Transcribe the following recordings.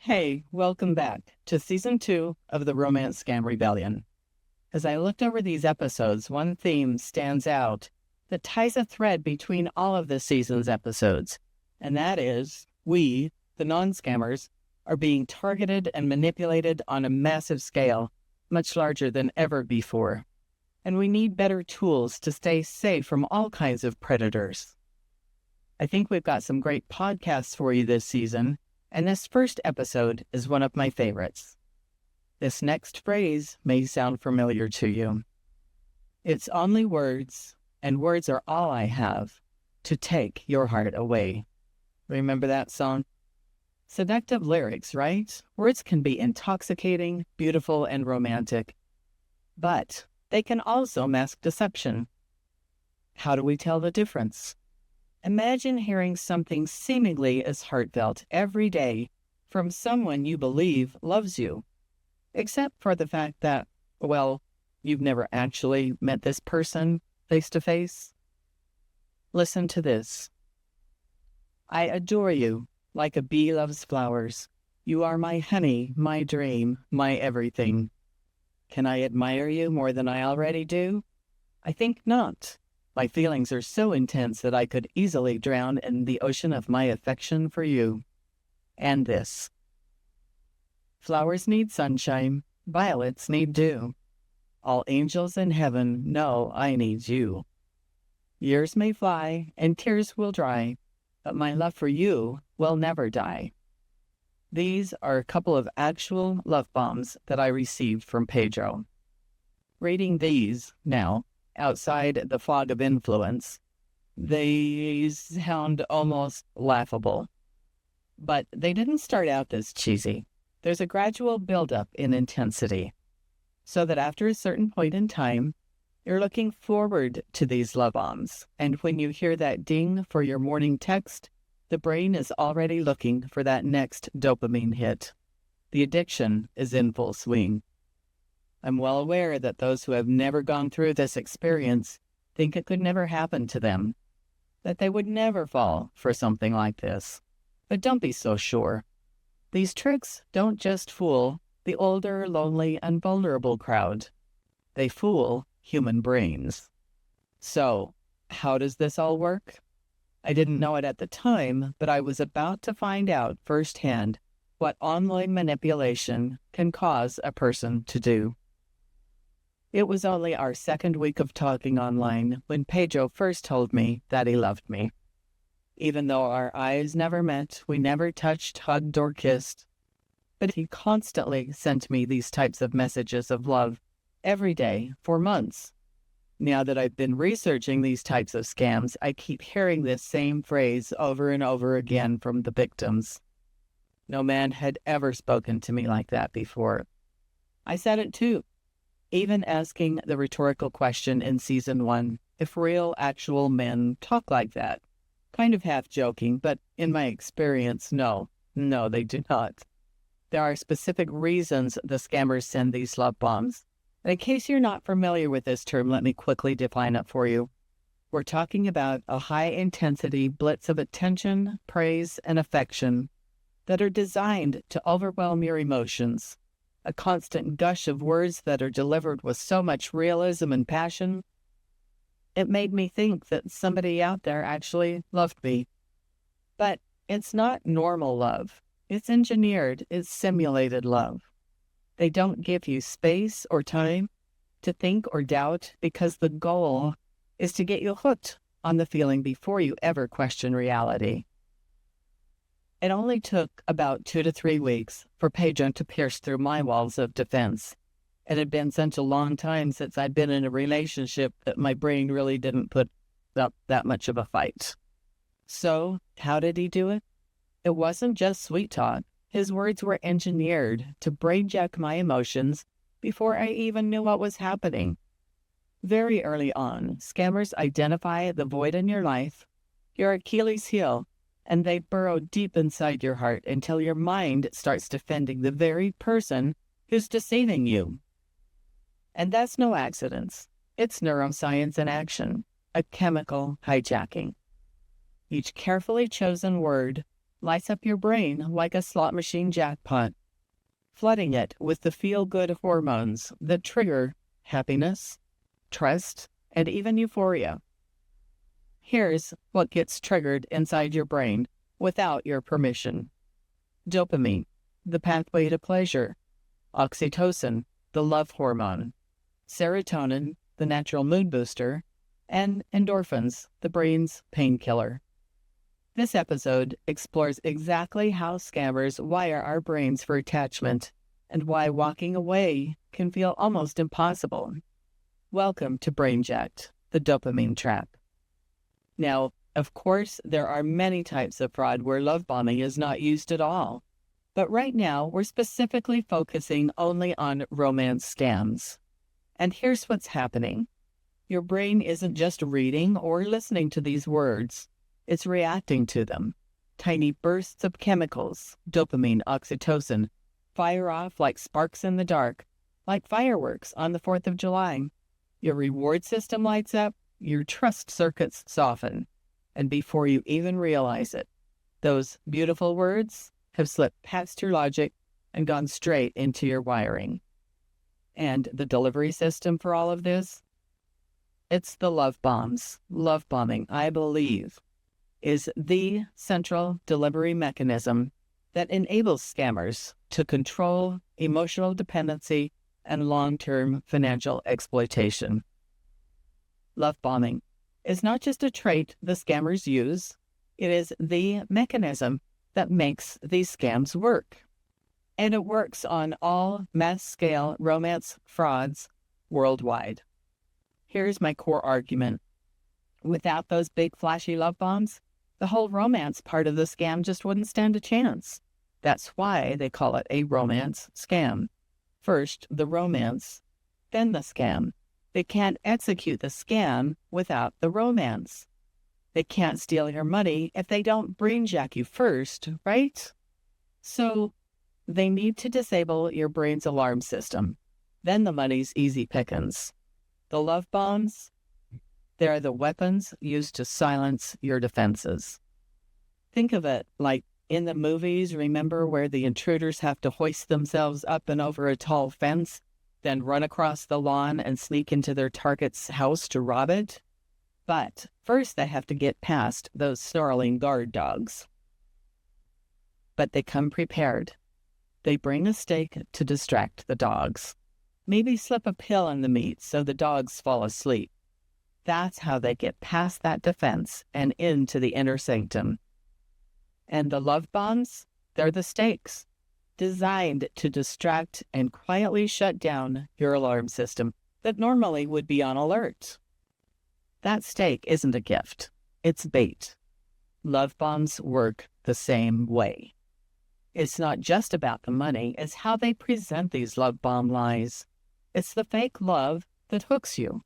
Hey, welcome back to Season 2 of the Romance Scam Rebellion. As I looked over these episodes, one theme stands out that ties a thread between all of this season's episodes, and that is we, the non-scammers, are being targeted and manipulated on a massive scale, much larger than ever before. And we need better tools to stay safe from all kinds of predators. I think we've got some great podcasts for you this season, and this first episode is one of my favorites. This next phrase may sound familiar to you. It's only words, and words are all I have, to take your heart away. Remember that song? Seductive lyrics, right? Words can be intoxicating, beautiful, and romantic, but they can also mask deception. How do we tell the difference? Imagine hearing something seemingly as heartfelt every day from someone you believe loves you, except for the fact that, well, you've never actually met this person face to face. Listen to this. I adore you like a bee loves flowers. You are my honey, my dream, my everything. Can I admire you more than I already do? I think not. My feelings are so intense that I could easily drown in the ocean of my affection for you. And this. Flowers need sunshine, violets need dew. All angels in heaven know I need you. Years may fly and tears will dry, but my love for you will never die. These are a couple of actual love bombs that I received from Pedro. Reading these now, outside the fog of influence, they sound almost laughable. But they didn't start out this cheesy. There's a gradual buildup in intensity, so that after a certain point in time, you're looking forward to these love bombs. And when you hear that ding for your morning text, the brain is already looking for that next dopamine hit. The addiction is in full swing. I'm well aware that those who have never gone through this experience think it could never happen to them, that they would never fall for something like this. But don't be so sure. These tricks don't just fool the older, lonely, and vulnerable crowd. They fool human brains. So, how does this all work? I didn't know it at the time, but I was about to find out firsthand what online manipulation can cause a person to do. It was only our second week of talking online when Pedro first told me that he loved me. Even though our eyes never met, we never touched, hugged, or kissed. But he constantly sent me these types of messages of love every day for months. Now that I've been researching these types of scams, I keep hearing this same phrase over and over again from the victims. No man had ever spoken to me like that before. I said it too. Even asking the rhetorical question in Season 1, if real, actual men talk like that. Kind of half joking, but in my experience, no, they do not. There are specific reasons the scammers send these love bombs. And in case you're not familiar with this term, let me quickly define it for you. We're talking about a high-intensity blitz of attention, praise, and affection that are designed to overwhelm your emotions. A constant gush of words that are delivered with so much realism and passion. It made me think that somebody out there actually loved me. But it's not normal love. It's engineered, it's simulated love. They don't give you space or time to think or doubt because the goal is to get you hooked on the feeling before you ever question reality. It only took about 2 to 3 weeks for Pedro to pierce through my walls of defense. It had been such a long time since I'd been in a relationship that my brain really didn't put up that much of a fight. So, how did he do it? It wasn't just sweet talk. His words were engineered to brainjack my emotions before I even knew what was happening. Very early on, scammers identify the void in your life, your Achilles heel, and they burrow deep inside your heart until your mind starts defending the very person who's deceiving you. And that's no accident. It's neuroscience in action, a chemical hijacking. Each carefully chosen word lights up your brain like a slot machine jackpot, flooding it with the feel-good hormones that trigger happiness, trust, and even euphoria. Here's what gets triggered inside your brain without your permission. Dopamine, the pathway to pleasure. Oxytocin, the love hormone. Serotonin, the natural mood booster. And endorphins, the brain's painkiller. This episode explores exactly how scammers wire our brains for attachment and why walking away can feel almost impossible. Welcome to Brainjacked, the dopamine trap. Now, of course, there are many types of fraud where love bombing is not used at all. But right now, we're specifically focusing only on romance scams. And here's what's happening. Your brain isn't just reading or listening to these words. It's reacting to them. Tiny bursts of chemicals, dopamine, oxytocin, fire off like sparks in the dark, like fireworks on the 4th of July. Your reward system lights up, your trust circuits soften, and before you even realize it, those beautiful words have slipped past your logic and gone straight into your wiring. And the delivery system for all of this? It's the love bombs. Love bombing, I believe, is the central delivery mechanism that enables scammers to control emotional dependency and long-term financial exploitation. Love bombing is not just a trait the scammers use, it is the mechanism that makes these scams work. And it works on all mass-scale romance frauds worldwide. Here's my core argument. Without those big flashy love bombs, the whole romance part of the scam just wouldn't stand a chance. That's why they call it a romance scam. First the romance, then the scam. They can't execute the scam without the romance. They can't steal your money if they don't brainjack you first, right? So they need to disable your brain's alarm system. Then the money's easy pickings. The love bombs, they're the weapons used to silence your defenses. Think of it like in the movies, remember where the intruders have to hoist themselves up and over a tall fence, then run across the lawn and sneak into their target's house to rob it? But first they have to get past those snarling guard dogs. But they come prepared. They bring a steak to distract the dogs. Maybe slip a pill in the meat so the dogs fall asleep. That's how they get past that defense and into the inner sanctum. And the love bombs, they're the stakes, designed to distract and quietly shut down your alarm system that normally would be on alert. That stake isn't a gift, it's bait. Love bombs work the same way. It's not just about the money, it's how they present these love bomb lies. It's the fake love that hooks you.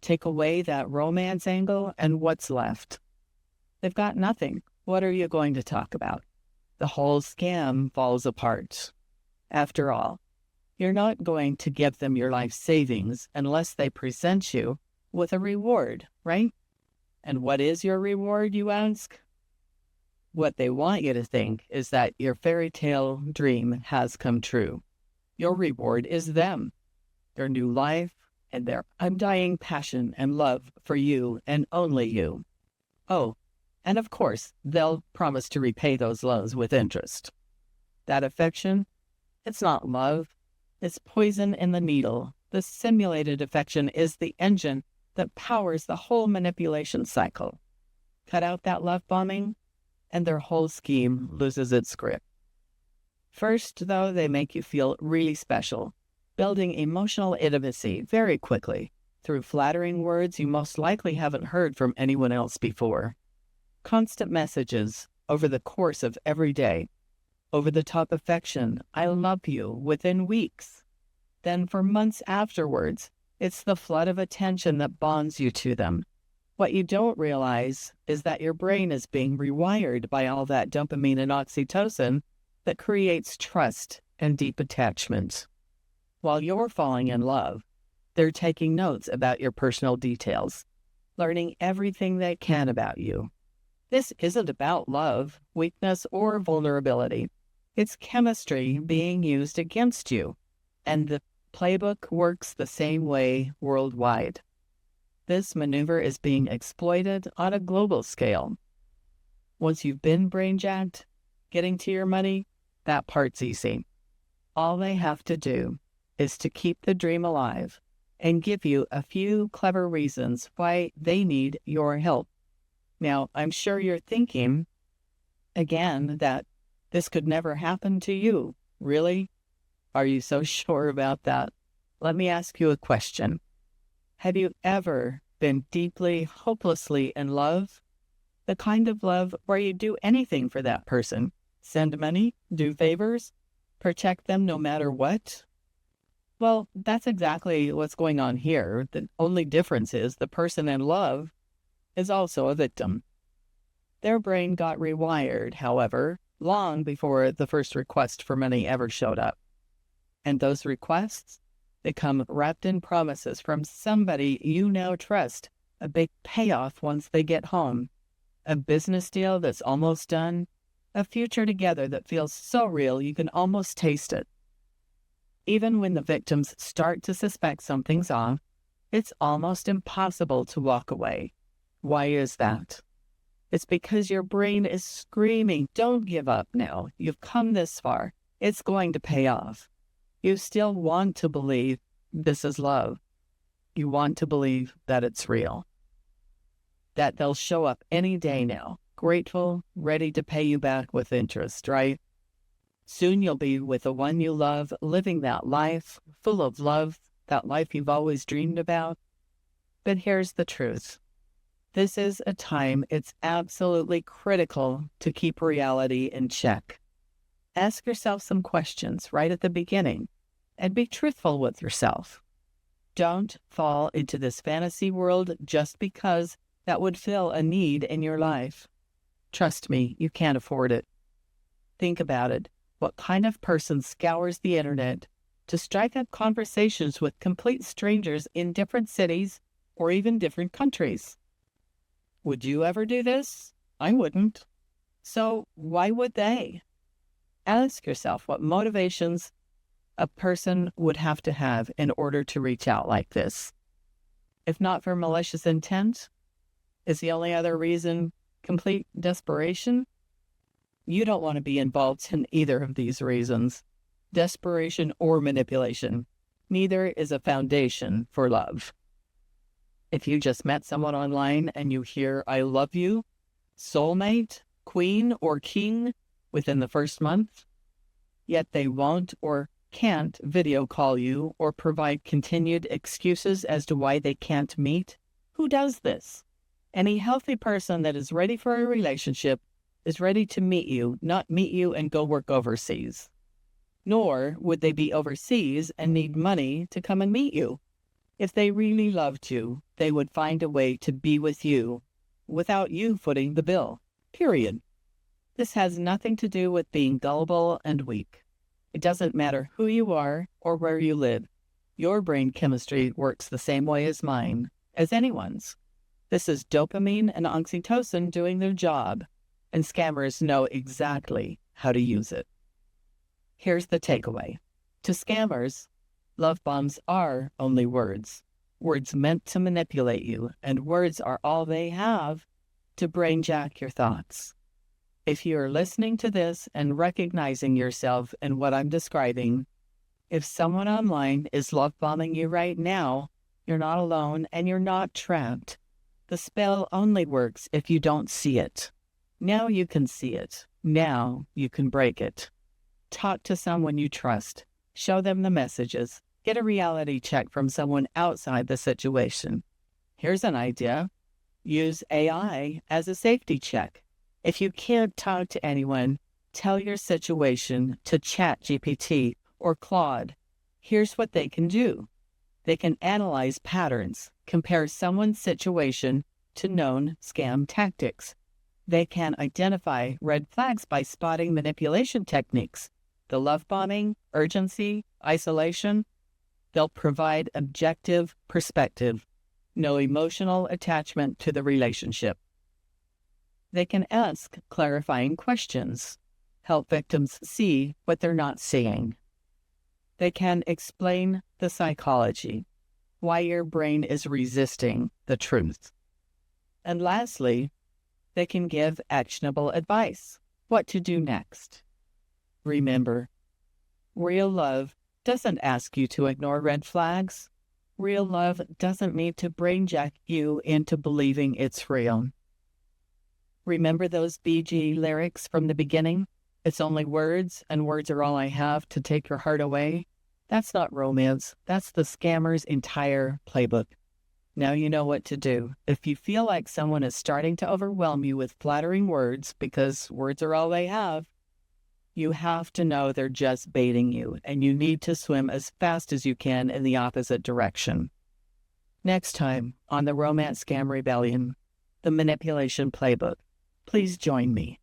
Take away that romance angle and what's left? They've got nothing. What are you going to talk about? The whole scam falls apart. After all, you're not going to give them your life savings unless they present you with a reward, right? And what is your reward, you ask? What they want you to think is that your fairy tale dream has come true. Your reward is them, their new life, and their undying passion and love for you and only you. Oh, and of course, they'll promise to repay those loans with interest. That affection, it's not love, it's poison in the needle. The simulated affection is the engine that powers the whole manipulation cycle. Cut out that love bombing, and their whole scheme loses its grip. First, though, they make you feel really special, building emotional intimacy very quickly through flattering words you most likely haven't heard from anyone else before. Constant messages over the course of every day. Over-the-top affection, I love you, within weeks. Then for months afterwards, it's the flood of attention that bonds you to them. What you don't realize is that your brain is being rewired by all that dopamine and oxytocin that creates trust and deep attachment. While you're falling in love, they're taking notes about your personal details, learning everything they can about you. This isn't about love, weakness, or vulnerability. It's chemistry being used against you, and the playbook works the same way worldwide. This maneuver is being exploited on a global scale. Once you've been brainjacked, getting to your money, that part's easy. All they have to do is to keep the dream alive and give you a few clever reasons why they need your help. Now, I'm sure you're thinking, again, that this could never happen to you. Really? Are you so sure about that? Let me ask you a question. Have you ever been deeply, hopelessly in love? The kind of love where you do anything for that person. Send money, do favors, protect them no matter what? Well, that's exactly what's going on here. The only difference is the person in love is also a victim. Their brain got rewired, however, long before the first request for money ever showed up. And those requests, they come wrapped in promises from somebody you now trust, a big payoff once they get home, a business deal that's almost done, a future together that feels so real you can almost taste it. Even when the victims start to suspect something's off, it's almost impossible to walk away. Why is that? It's because your brain is screaming, don't give up now. You've come this far. It's going to pay off. You still want to believe this is love. You want to believe that it's real. That they'll show up any day now, grateful, ready to pay you back with interest, right? Soon you'll be with the one you love, living that life, full of love, that life you've always dreamed about. But here's the truth. This is a time it's absolutely critical to keep reality in check. Ask yourself some questions right at the beginning and be truthful with yourself. Don't fall into this fantasy world just because that would fill a need in your life. Trust me, you can't afford it. Think about it. What kind of person scours the internet to strike up conversations with complete strangers in different cities or even different countries? Would you ever do this? I wouldn't. So why would they? Ask yourself what motivations a person would have to have in order to reach out like this. If not for malicious intent, is the only other reason complete desperation? You don't want to be involved in either of these reasons, desperation or manipulation. Neither is a foundation for love. If you just met someone online and you hear, I love you, soulmate, queen, or king within the first month, yet they won't or can't video call you or provide continued excuses as to why they can't meet, who does this? Any healthy person that is ready for a relationship is ready to meet you, not meet you and go work overseas. Nor would they be overseas and need money to come and meet you. If they really loved you, they would find a way to be with you without you footing the bill, period. This has nothing to do with being gullible and weak. It doesn't matter who you are or where you live. Your brain chemistry works the same way as mine, as anyone's. This is dopamine and oxytocin doing their job, and scammers know exactly how to use it. Here's the takeaway. To scammers, love bombs are only words. Words meant to manipulate you, and words are all they have to brainjack your thoughts. If you're listening to this and recognizing yourself in what I'm describing, if someone online is love bombing you right now, you're not alone and you're not trapped. The spell only works if you don't see it. Now you can see it. Now you can break it. Talk to someone you trust. Show them the messages. Get a reality check from someone outside the situation. Here's an idea. Use AI as a safety check. If you can't talk to anyone, tell your situation to ChatGPT or Claude. Here's what they can do. They can analyze patterns, compare someone's situation to known scam tactics. They can identify red flags by spotting manipulation techniques, the love bombing, urgency, isolation. They'll provide objective perspective, no emotional attachment to the relationship. They can ask clarifying questions, help victims see what they're not seeing. They can explain the psychology, why your brain is resisting the truth. And lastly, they can give actionable advice, what to do next. Remember, real love doesn't ask you to ignore red flags. Real love doesn't need to brainjack you into believing it's real. Remember those BG lyrics from the beginning? It's only words, and words are all I have to take your heart away. That's not romance. That's the scammer's entire playbook. Now you know what to do. If you feel like someone is starting to overwhelm you with flattering words because words are all they have, you have to know they're just baiting you, and you need to swim as fast as you can in the opposite direction. Next time on the Romance Scam Rebellion, the Manipulation Playbook, please join me.